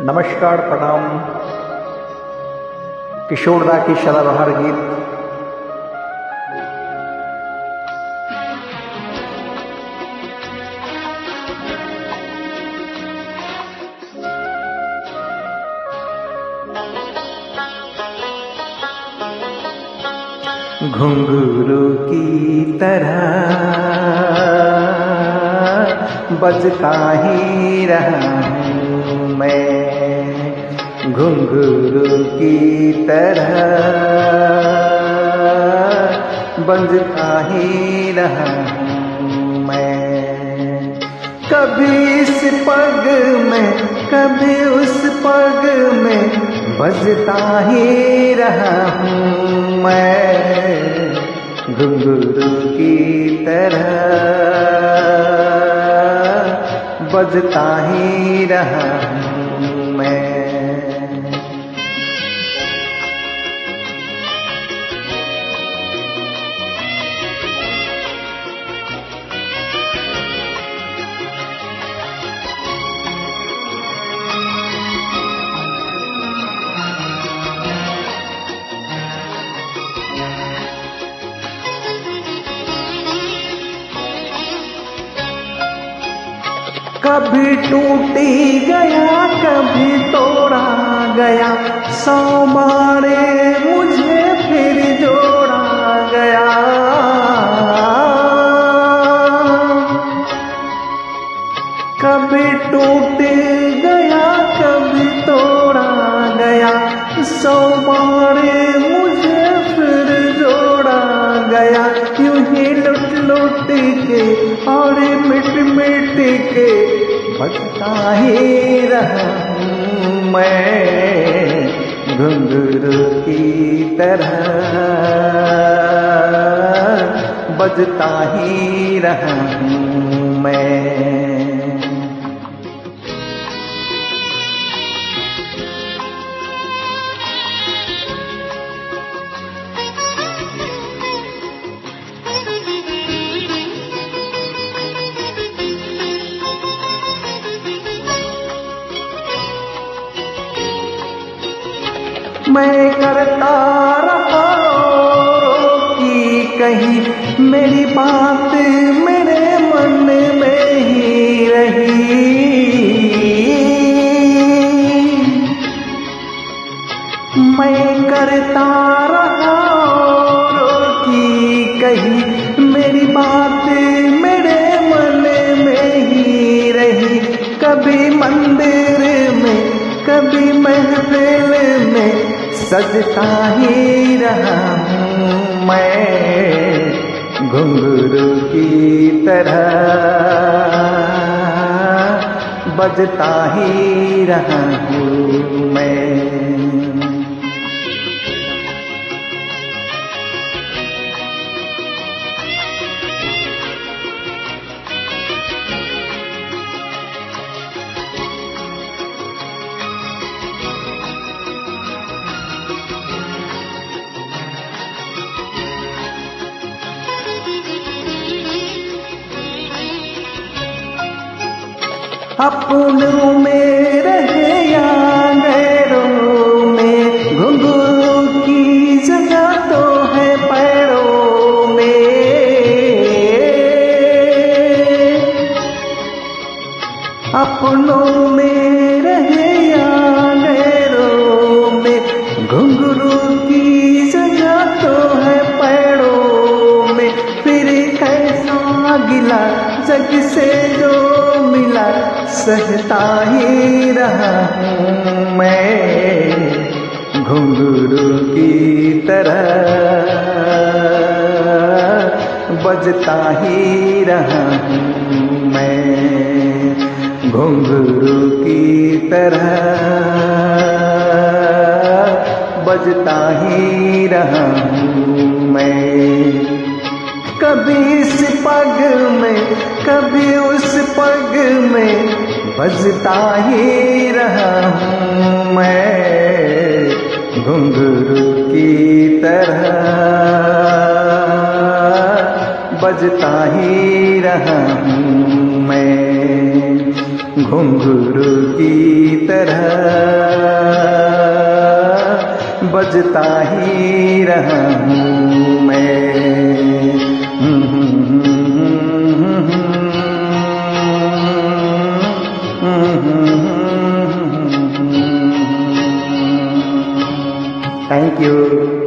नमस्कार प्रणाम। किशोरदा की सदाबहार गीत घुंघरू की तरह बजता ही रहा हूँ मैं, घुंघरू की तरह बजता ही रहा हूँ मैं। कभी इस पग में कभी उस पग में बजता ही रहा हूँ मैं, घुंघरू की तरह बजता ही रहा हूँ मैं। कभी टूटी गया कभी तोड़ा गया, 100 बारे मुझे फिर जोड़ा गया। कभी टूट गया कभी तोड़ा गया, 100 बारे मुझे फिर जोड़ा गया। यूं ही लुट लुट के और मिट मिट के बजता ही रहा हूँ मैं, घुंघरू की तरह बजता ही रहा हूँ मैं। मैं करता रहा रोकी कहीं, मेरी बात मेरे मन में ही रही। मैं करता रहा रोकी कहीं, मेरी बात मेरे मन में ही रही। कभी मंदिर में कभी महफिल में सजता ही रहा हूँ मैं, घुंघरू की तरह बजता ही रहा हूँ मैं। अपनों में रहे या गैरों में, घुंघरू की जगह तो है पैरों में। अपनों में रहे या गैरों में, घुंघरू की जगह तो है पैरों में। फिर कैसा गिला जग से जो मिला, सहता ही रहा हूँ मैं, घुंघरू की तरह बजता ही रहा हूँ मैं, घुंघरू की तरह बजता ही रहा हूँ मैं। कभी इस पग में कभी उस पग में बजता ही रहा हूँ मैं, घुंघरू की तरह बजता ही रहा हूँ मैं। घुंघरू की तरह बजता ही रहा हूँ मैं। Thank you.